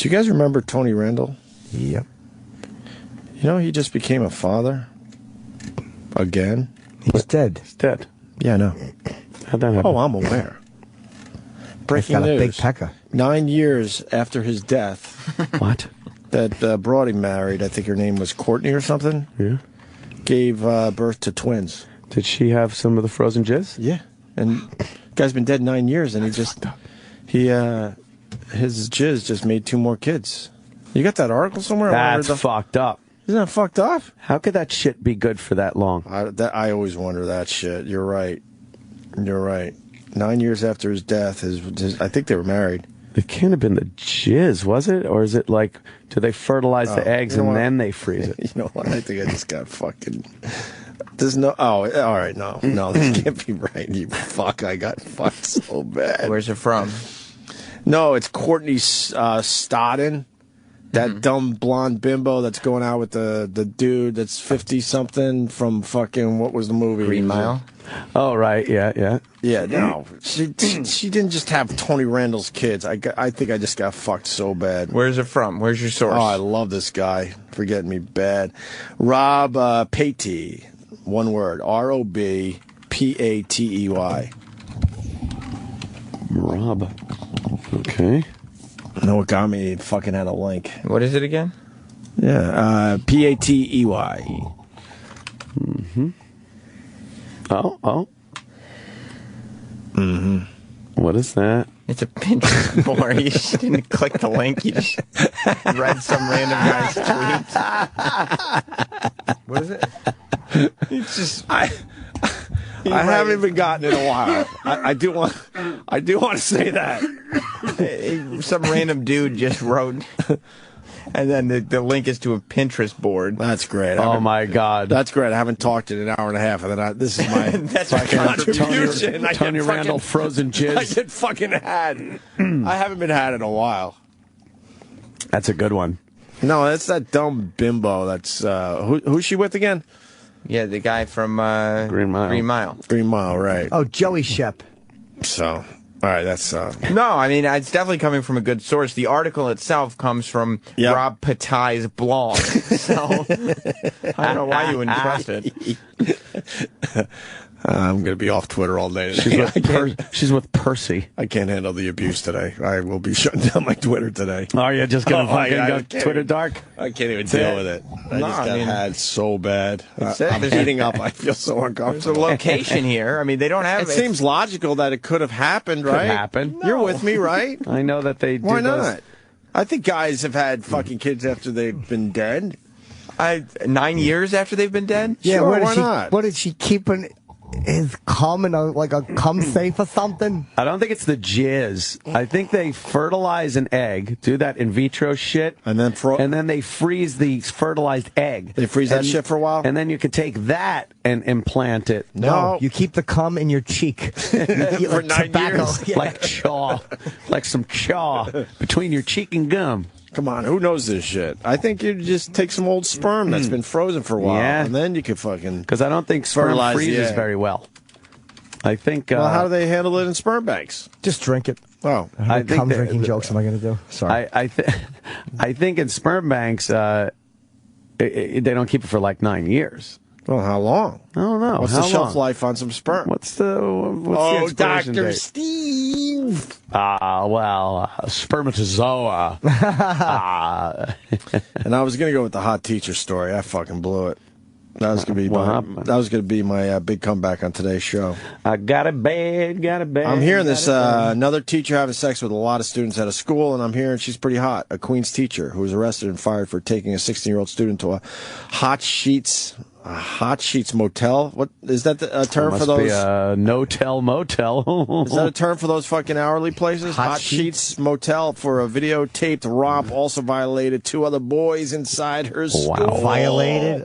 Do you guys remember Tony Randall? Yep. You know, he just became a father. Again. He's dead. He's dead. Yeah, I know. How'd that happen? Oh, I'm aware. Breaking He's got news. a big pecker. 9 years after his death, What? that broad he married, I think her name was Courtney or something, Yeah. gave birth to twins. Did she have some of the frozen jizz? Yeah. And the guy's been dead 9 years, and his jizz just made 2 more kids. You got that article somewhere? That's fucked up. Isn't that fucked up? How could that shit be good for that long? I always wonder that shit. You're right. 9 years after his death, I think they were married. It can't have been the jizz, was it? Or is it like, do they fertilize the eggs and then they freeze it? You know what? I think I just got fucking... There's no... Oh, all right, no, this can't be right. You fuck, I got fucked so bad. Where's it from? No, it's Courtney Stodden. That dumb blonde bimbo that's going out with the dude that's 50-something from fucking... What was the movie? Green Mile? Oh, right, yeah. Yeah, no. She didn't just have Tony Randall's kids. I think I just got fucked so bad. Where's it from? Where's your source? Oh, I love this guy for getting me bad. Rob Patey. One word. ROBPATEY. Rob. Okay. No, what got me? It fucking had a link. What is it again? Yeah, PATEY. Mm-hmm. Oh. Mm-hmm. What is that? It's a Pinterest board. You just didn't click the link. You just read some random guy's tweet. What is it? It's just I haven't even gotten it in a while. I do want to say that Some random dude just wrote, and then the link is to a Pinterest board. that's great. Oh, my God. That's great. I haven't talked in an hour and a half, and then this is my That's my contribution. Tony Randall, frozen I jizz. get fucking had. I haven't been had in a while. That's a good one. No, that's that dumb bimbo. That's who's she with again? Yeah, the guy from Green Mile. Green Mile, right? Oh, Joey Shep. So, all right, that's No, I mean, it's definitely coming from a good source. The article itself comes from Yep. Rob Patai's blog. So, I don't know why you wouldn't trust it. I'm going to be off Twitter all day She's today. she's with Percy. I can't handle the abuse today. I will be shutting down my Twitter today. Oh, you're just going to fucking I go can't Twitter even- dark? I can't even deal with it. I No, just I got mean- had so bad. It's it. I'm There's- heating up. I feel so There's a uncomfortable. location here. I mean, they don't have It seems logical that it could have happened, right? happen. You're with me, right? I know that they Why do those- not? I think guys have had fucking kids after they've been dead. 9 years after they've been dead. Yeah, Sure, where did why she, not? What did she keep his cum in a cum safe or something? I don't think it's the jizz. I think they fertilize an egg, do that in vitro shit, And then they freeze the fertilized egg. They freeze that shit for a while? And then you can take that and implant it. No. You keep the cum in your cheek. For 9 years? Yeah. Like chaw. Like some chaw between your cheek and gum. Come on, who knows this shit? I think you just take some old sperm that's been frozen for a while, Yeah. and then you could fucking... Because I don't think sperm Fertilize the freezes egg. very well. I think... Well, how do they handle it in sperm banks? Just drink it. Oh. How many think cum that- drinking jokes am I going to do? Sorry. I think in sperm banks, they don't keep it for like 9 years. Well, how long? I don't know. What's How the shelf long? life on some sperm? What's the expiration Dr. date? Steve! Spermatozoa. And I was going to go with the hot teacher story. I fucking blew it. That was going to be my big comeback on today's show. I got a bed. I'm hearing this another teacher having sex with a lot of students at a school, and I'm hearing she's pretty hot. A Queens teacher who was arrested and fired for taking a 16-year-old student to a Hot Sheets motel. What is that a term for those? Be a no-tell motel. Is that a term for those fucking hourly places? Hot Sheets Motel for a videotaped romp. Also violated 2 other boys inside her school. Violated?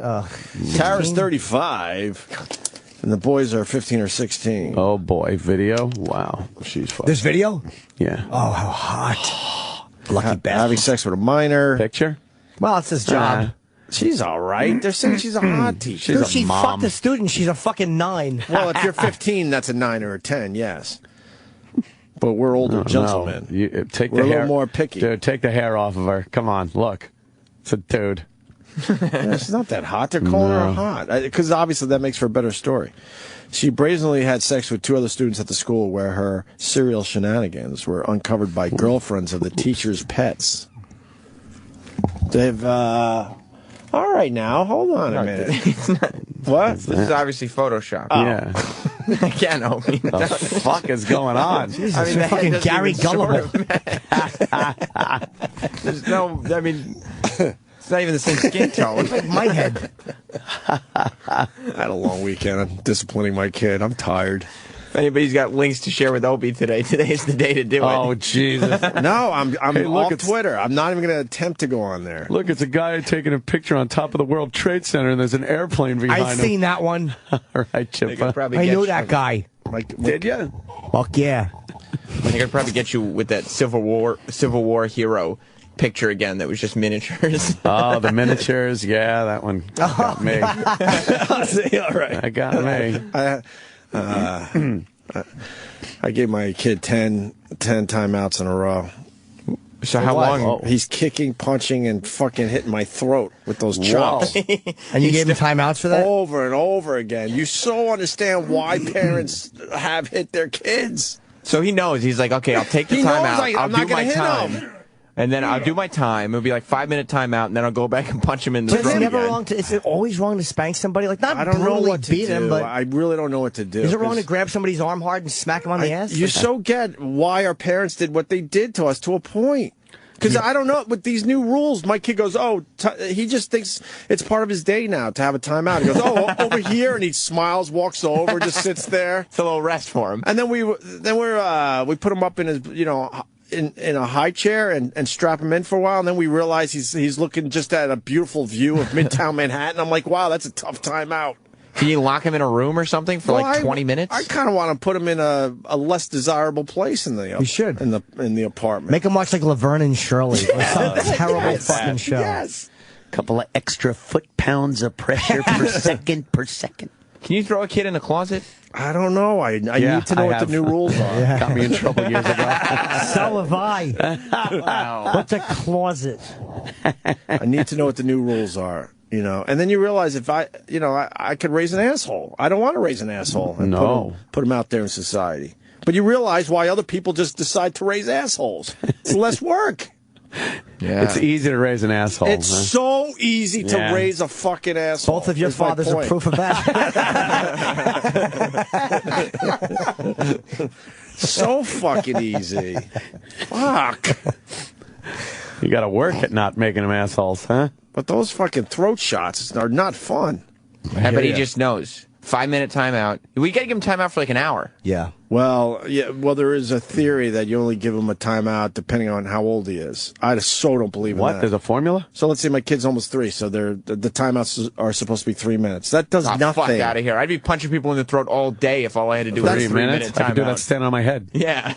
Tara's 35, and the boys are 15 or 16. Oh boy, video. Wow, she's fucking. This video? Yeah. Oh, how hot. Lucky bastard. Having sex with a minor. Picture. Well, it's his job. She's all right. They're saying she's a hot teacher. Dude, she fucked a student. She's a fucking 9. Well, if you're 15, that's a 9 or a 10, yes. But we're older gentlemen. You, we're a little more picky. Dude, take the hair off of her. Come on, look. It's a dude. Yeah, she's not that hot. They're calling her hot. Because obviously that makes for a better story. She brazenly had sex with 2 other students at the school where her serial shenanigans were uncovered by girlfriends of the teacher's pets. They've, all right now, hold on a minute. What? This is obviously Photoshop. Oh. Yeah. Again, Opie. What the fuck is going on? Jesus, I mean, that fucking doesn't Gary even sort Gullible. of There's no, I mean, it's not even the same skin tone. My head. I had a long weekend. I'm disciplining my kid. I'm tired. If anybody's got links to share with Opie today is the day to do it. Oh, Jesus. No, I'm Hey, look, off Twitter. I'm not even going to attempt to go on there. Look, it's a guy taking a picture on top of the World Trade Center, and there's an airplane behind him. I've seen that one. All right, They Chip. could probably I get knew you- that guy. Did you? Fuck yeah. They could probably get you with that Civil War hero picture again that was just miniatures. Oh, the miniatures. Yeah, that one got me. See, all right. That got me. I gave my kid 10 timeouts in a row. So how long? He's kicking, punching, and fucking hitting my throat with those chops. And you gave him timeouts for that? Over and over again. You so understand why parents have hit their kids. So he knows. He's like, okay, I'll take the He time knows, out. like, I'll I'm not do my gonna hit time. him. And then I'll do my time. It'll be like 5-minute timeout, and then I'll go back and punch him in the But throat it's never again. wrong to. Is it always wrong to spank somebody? Like, not I don't know brutally what to beat do. him, but I really don't know what to do. is it wrong to 'cause grab somebody's arm hard and smack him on the ass? You so get why our parents did what they did to us to a point. Because I don't know, with these new rules, my kid goes, he just thinks it's part of his day now to have a timeout. He goes, over here, and he smiles, walks over, just sits there. It's a little rest for him. And then we put him up in his, in a high chair and strap him in for a while. And then we realize he's looking just at a beautiful view of Midtown Manhattan. I'm like, wow, that's a tough timeout. Can you lock him in a room or something for like 20 minutes? I kind of want to put him in a less desirable place in the You should. in the apartment. Make him watch like Laverne and Shirley or some terrible fucking show. Yes. Couple of extra foot-pounds of pressure per second. Can you throw a kid in a closet? I don't know. I Yeah, need to know I what have. the new rules are. Got me in trouble years ago. So have I. Wow. What's a closet? I need to know what the new rules are. And then you realize if I could raise an asshole. I don't want to raise an asshole and No. put him out there in society. But you realize why other people just decide to raise assholes. It's less work. Yeah. It's easy to raise an asshole. It's huh? so easy to Yeah. raise a fucking asshole. Both of your is my fathers are point. proof of that. So fucking easy. Fuck. You got to work at not making them assholes, huh? But those fucking throat shots are not fun. But he just knows. 5-minute timeout. We got to give him timeout for like an hour. Yeah. Well, there is a theory that you only give him a timeout depending on how old he is. I so don't believe in What? that. There's a formula? So let's say my kid's almost 3, so the timeouts are supposed to be 3 minutes. That does Oh, nothing. fuck out of here. I'd be punching people in the throat all day if all I had to do was 3 3-minute minutes? I could do that timeout. standing on my head. Yeah.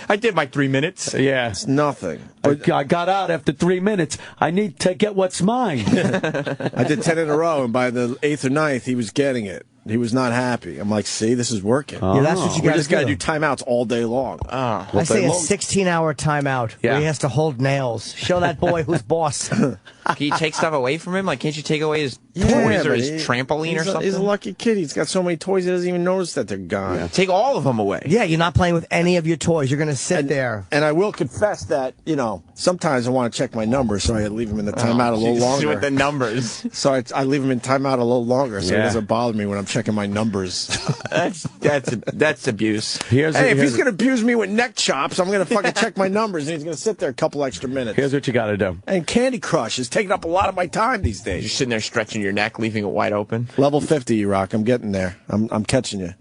I did my 3 minutes. Yeah. It's nothing. I got out after 3 minutes. I need to get what's mine. I did 10 in a row, and by the 8th or 9th, he was getting it. He was not happy. I'm like, see, this is working. Yeah, that's what you We just got to do. do timeouts all day long. I say a 16-hour timeout Yeah. where he has to hold nails. Show that boy who's boss. Can you take stuff away from him? Like, can't you take away his Yeah, toys or but his trampoline or something? He's a lucky kid. He's got so many toys, he doesn't even notice that they're gone. Take all of them away. Yeah, you're not playing with any of your toys. You're going to sit there. And I will confess that, sometimes I want to check my numbers, so I leave him in the timeout a little Jesus, longer. with the numbers. So I leave him in timeout a little longer, so it Yeah. doesn't bother me when I'm checking my numbers. That's abuse. If he's going to abuse me with neck chops, I'm going to fucking check my numbers, and he's going to sit there a couple extra minutes. Here's what you got to do. And Candy Crush is taking up a lot of my time these You're days. sitting there stretching your neck, leaving it wide open. Level 50, you rock. I'm getting there. I'm catching you.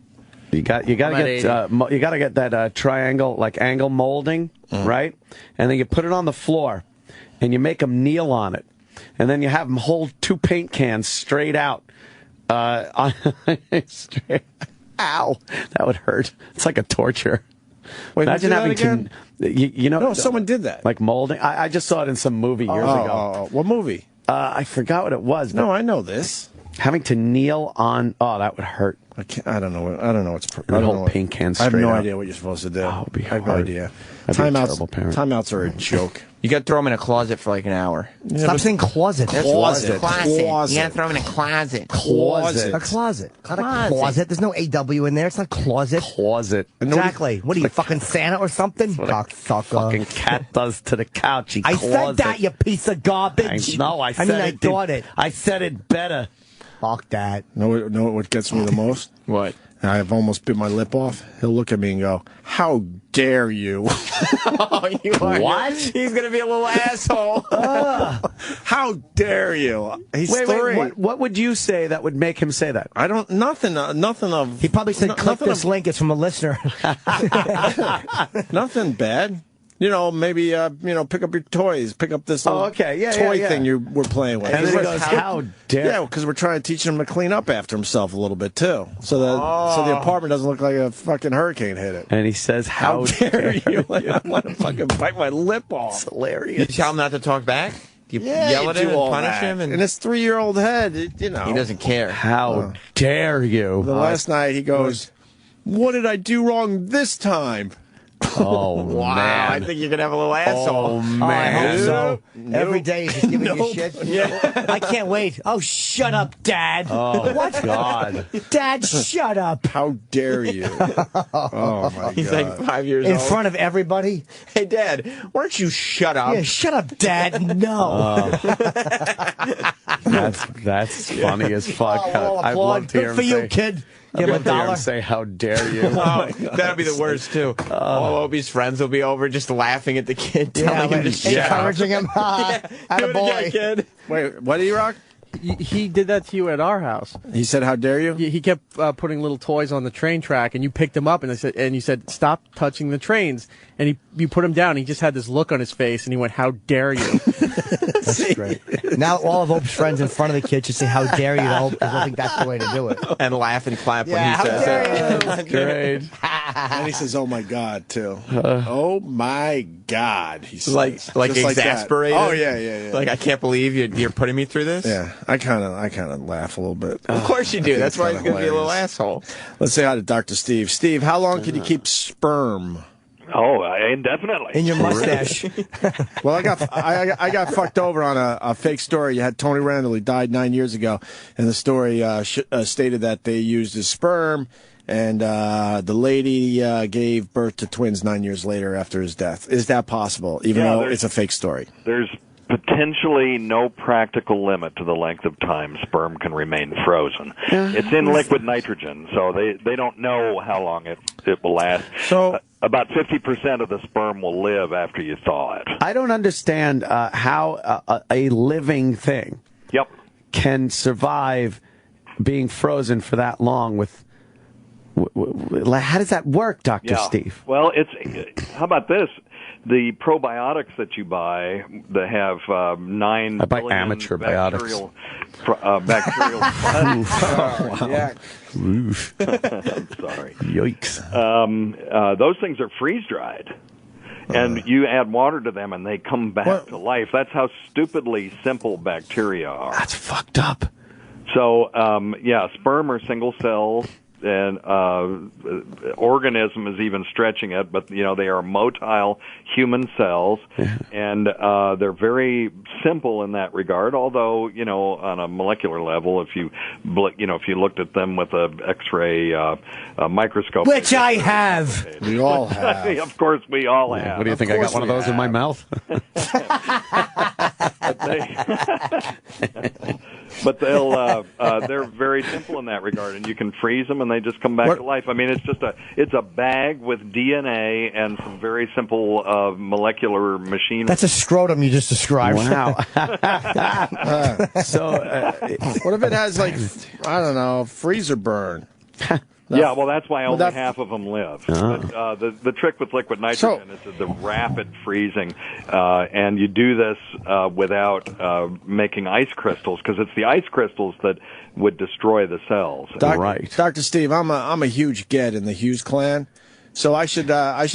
You got to I'm at get that triangle, like angle molding, right? And then you put it on the floor, and you make them kneel on it, and then you have them hold 2 paint cans straight out. Straight. Ow, that would hurt. It's like a torture. Wait, Imagine do that having again? you know. No, someone did that. Like molding. I just saw it in some movie years ago. What movie? I forgot what it was. No, I know this. Having to kneel on. Oh, that would hurt. I don't know. I don't know what's. I The don't whole know what, paint can I have straight no up. idea what you're supposed to do. Oh, it'd be I have no hard. idea. I'd be a terrible parent. Timeouts are a joke. You got to throw them in a closet for like an hour. Stop saying closet. Closet. You got to throw them in a closet. Closet. A closet. Not a closet. There's no AW in there. It's not closet. Closet. Exactly. What are you, fucking Santa or something? Cocksucker. Fucking cat does to the couch. I said that, you piece of garbage. I mean, I thought it. I said it better. Fuck that. Know what gets me the most? What? I've almost bit my lip off. He'll look at me and go, "How dare you?" Oh, you are. What? He's going to be a little asshole. How dare you? He's Wait, three. what would you say that would make him say that? I don't. Nothing of. He probably said, click nothing this link. It's from a listener. Nothing bad. You know, maybe pick up your toys. Pick up this little yeah, toy yeah. thing we're playing with. And then he goes, "How dare?" Yeah, because we're trying to teach him to clean up after himself a little bit too, so the apartment doesn't look like a fucking hurricane hit it. And he says, "How dare you?" I want to fucking bite my lip off. It's hilarious. You tell him not to talk back? You yell at him and punish him? And his 3-year-old head, he doesn't care. How dare you? The last night he goes, "What did I do wrong this time?" Oh, Wow, man. I think you're going to have a little asshole. Oh, man. I hope so. Nope. Every day he's just giving you shit. Yeah. I can't wait. Oh, shut up, Dad. Oh, What? God. Dad, shut up. How dare you? Oh my He's God. like 5 years In old. front of everybody? Hey, Dad, why don't you shut up? Yeah, shut up, Dad. No. That's funny as fuck. Oh, I'd applaud. love to hear Good him for you, say, kid. I'd Give him a love to hear him dollar. say, "How dare you?" Oh, that'd be the worst, too. All Opie's friends will be over just laughing at the kid, telling him to shut up. encouraging him. Do it again, Attaboy. kid. Wait, what, E-Rock? He did that to you at our house. He said, "How dare you?" He kept putting little toys on the train track, and you picked him up, and you said, "Stop touching the trains." And you put him down. He just had this look on his face, and he went, "How dare you?" That's great. Now all of Hope's friends in front of the kid should say, "How dare you, Hope?" Because I think that's the way to do it. And laugh and clap Yeah, when he how says dare it. you? That's great. And he says, "Oh my God," too. Oh my God. He says, Like Just that. exasperated. Oh yeah. Like, I can't believe you're putting me through this. Yeah, I kind of laugh a little bit. Of course you do. That's why he's kinda going to be a little hilarious. asshole. Let's say hi to Dr. Steve. Steve, how long can you keep sperm? Oh, indefinitely. In your mustache. Well, I got fucked over on a fake story. You had Tony Randall. He died 9 years ago, and the story stated that they used his sperm, and the lady gave birth to twins 9 years later after his death. Is that possible? Even though it's a fake story. There's potentially no practical limit to the length of time sperm can remain frozen. It's in liquid nitrogen, so they don't know how long it will last. So about 50% of the sperm will live after you thaw it. I don't understand how a living thing Yep. can survive being frozen for that long with. How does that work, Dr. Steve? Well, how about this? The probiotics that you buy that have 9 I buy billion amateur bacterial. yeah. Oof. Sorry. Yikes. Those things are freeze dried. And you add water to them and they come back to life. That's how stupidly simple bacteria are. That's fucked up. So, sperm are single cells, and organism is even stretching it, but, they are motile human cells, and they're very simple in that regard, although, on a molecular level, if you looked at them with a X-ray microscope. Which I have. We all have. Of course, we all have. What do you think? I got one of those in my mouth? But they're very simple in that regard, and you can freeze them, and they just come back to life. I mean, it's a bag with DNA and some very simple molecular machinery. That's a scrotum you just described. Wow. So, what if it has freezer burn? Yeah, well, that's why only that- half of them live. But, the trick with liquid nitrogen is the rapid freezing, and you do this without making ice crystals, because it's the ice crystals that would destroy the cells. Right. Dr. Steve, I'm a huge get in the Hughes clan. So I should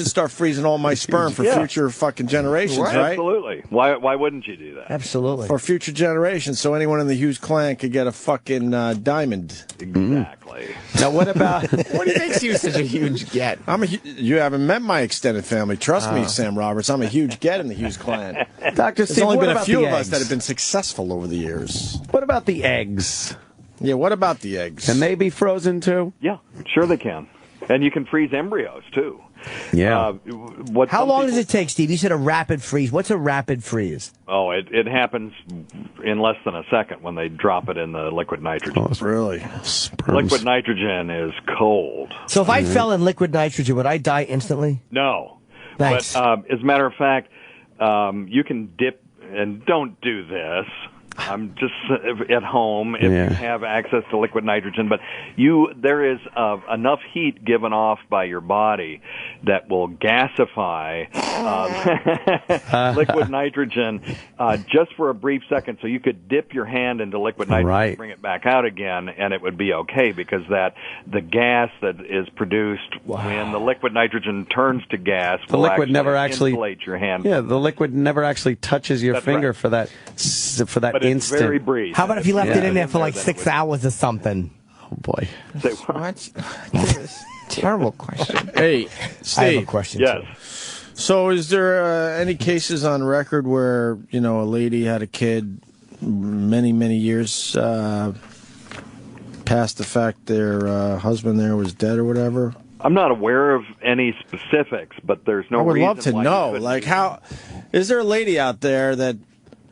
start freezing all my sperm for future fucking generations, right? Absolutely. Why wouldn't you do that? Absolutely. For future generations, so anyone in the Hughes clan could get a fucking diamond. Exactly. Now, what about... What makes you such a huge get? You haven't met my extended family. Trust me, Sam Roberts. I'm a huge get in the Hughes clan. Dr. There's Steve, only what been a about few the of us eggs? that have been successful over the years. What about the eggs? Yeah, what about the eggs? Can they be frozen, too? Yeah, sure they can. And you can freeze embryos, too. Yeah. How long does it take, Steve? You said a rapid freeze. What's a rapid freeze? Oh, it happens in less than a second when they drop it in the liquid nitrogen. Really? Liquid nitrogen is cold. So if I fell in liquid nitrogen, would I die instantly? No. Thanks. But as a matter of fact, you can dip, and don't do this. I'm just at home if you have access to liquid nitrogen, but there is enough heat given off by your body that will gasify liquid nitrogen just for a brief second. So you could dip your hand into liquid nitrogen, bring it back out again, and it would be okay because the gas that is produced when the liquid nitrogen turns to gas The will liquid never actually insulate your hand. Yeah, the liquid never actually touches your finger for that But it's instant. very brief. How about if you left it in there for like 6 hours or something? Oh boy. Say What? Terrible question. Hey, I have a Steve. question. Yes. too. So is there any cases on record where, a lady had a kid many, many years past the fact their husband there was dead or whatever? I'm not aware of any specifics, but there's no I would reason love to why you know. couldn't Like, do how is there a lady out there that,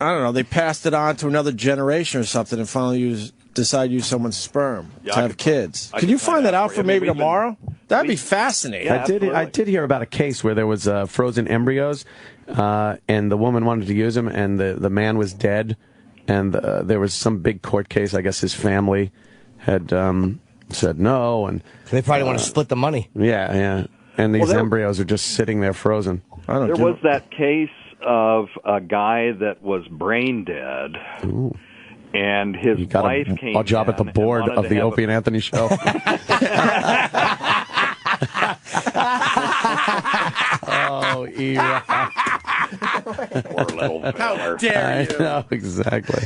I don't know, they passed it on to another generation or something and finally decide to use someone's sperm to have kids? Can you find that out for maybe tomorrow? That'd be fascinating. Yeah. I did hear about a case where there was frozen embryos, and the woman wanted to use them, and the man was dead, and there was some big court case. I guess his family had said no, and They probably want to split the money. yeah, and these embryos are just sitting there frozen. There was that case of a guy that was brain dead. Ooh. And his You got wife came a job at the in board and of wanted the to have Opie and Anthony show. Oh, era. Poor little feller. I know, exactly.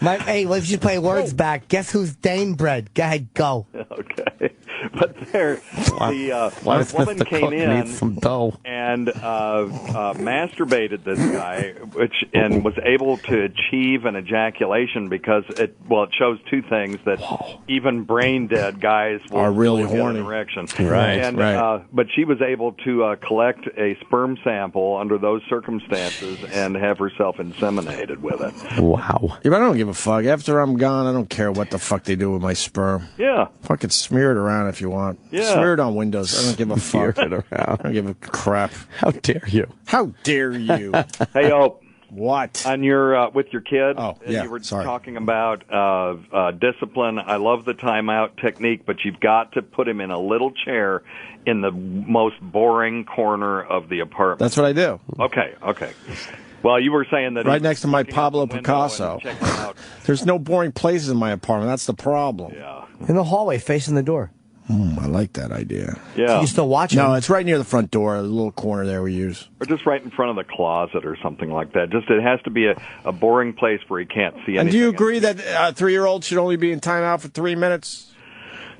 Hey, let's just play words back. Guess who's Dane bread? Go ahead, go. Okay. But the woman came in some dough. and masturbated this guy, and was able to achieve an ejaculation because it shows two things that even brain dead guys are really get an horny. erection. Right, And right. but she was able to collect a sperm sample under those circumstances and have herself inseminated with it. Wow. Yeah, but I don't give a fuck. After I'm gone, I don't care what the fuck they do with my sperm. Yeah. Fucking smear it around if you want. Yeah. Smear it on windows. I don't give a fuck. Smear it around. I don't give a crap. How dare you? How dare you? Hey, What? on your with your kid, yeah, you were sorry. talking about discipline. I love the timeout technique, but you've got to put him in a little chair in the most boring corner of the apartment. That's what I do. Okay. Well, you were saying that Right he's next to my looking out Pablo the window Picasso. and checking out. There's no boring places in my apartment. That's the problem. Yeah. In the hallway, facing the door. I like that idea. Yeah. You still watching? No, it's right near the front door, a little corner there we use. Or just right in front of the closet or something like that. Just it has to be a boring place where he can't see anything. And do you agree that a 3-year-old should only be in timeout for 3 minutes?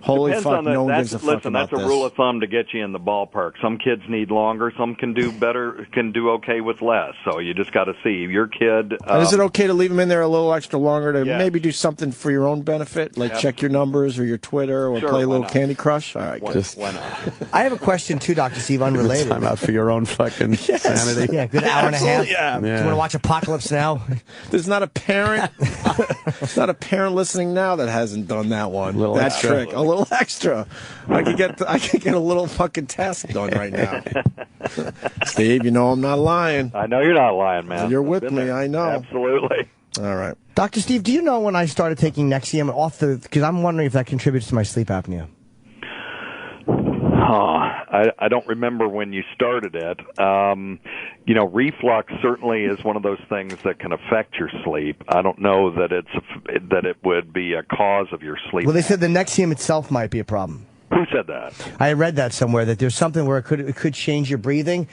Holy Depends fuck, on the, no one that's, gives a fuck listen, about that's a this. rule of thumb to get you in the ballpark. Some kids need longer. Some can do better, can do okay with less. So you just got to see. Your kid... And is it okay to leave them in there a little extra longer to Yes. maybe do something for your own benefit? Like check your numbers or your Twitter or Sure, play a why little not? Candy Crush? All right, why, good. why not? I have a question too, Dr. Steve, unrelated. Time out for your own fucking sanity. Yeah, good hour and a half. Yeah. Do you want to watch Apocalypse Now? There's not a parent, there's not a parent listening now that hasn't done that one. Little that extra. trick, a little extra. I could get a little fucking task done right now. Steve, you know I'm not lying. I know you're not lying, man. You're with Been me, there. I know. Absolutely. All right. Dr. Steve, do you know when I started taking Nexium off because I'm wondering if that contributes to my sleep apnea? I don't remember when you started it. Reflux certainly is one of those things that can affect your sleep. I don't know that that it would be a cause of your sleep. Well, they said the Nexium itself might be a problem. Who said that? I read that somewhere, that there's something where it could change your breathing.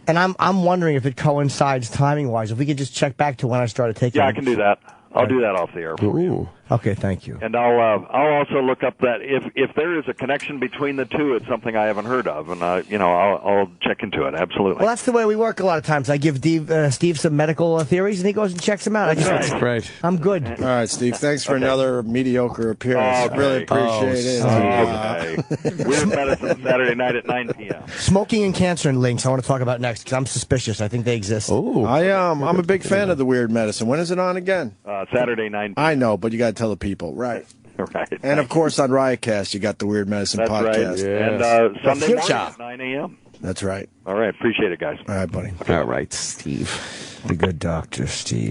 And I'm wondering if it coincides timing-wise. If we could just check back to when I started taking it. Yeah, I can do that. I'll do that off the air for you. Okay, thank you. And I'll also look up that if there is a connection between the two, it's something I haven't heard of, and I'll check into it. Absolutely. Well, that's the way we work a lot of times. I give Steve some medical theories, and he goes and checks them out. That's right. I'm good. All right, Steve. Thanks for another mediocre appearance. Okay. Really appreciate it. Okay. Weird Medicine, Saturday night at 9 p.m. Smoking and cancer and links I want to talk about next, because I'm suspicious. I think they exist. Oh, I'm a big fan of the Weird Medicine. When is it on again? Saturday 9 p.m. I know, but you got to tell the people, right? Right. And of course on Riotcast, you got the Weird Medicine That's podcast. right. Yes. And Sunday morning at 9 a.m. That's right. All right. Appreciate it, guys. All right, buddy. all right, Steve. The good doctor, Steve.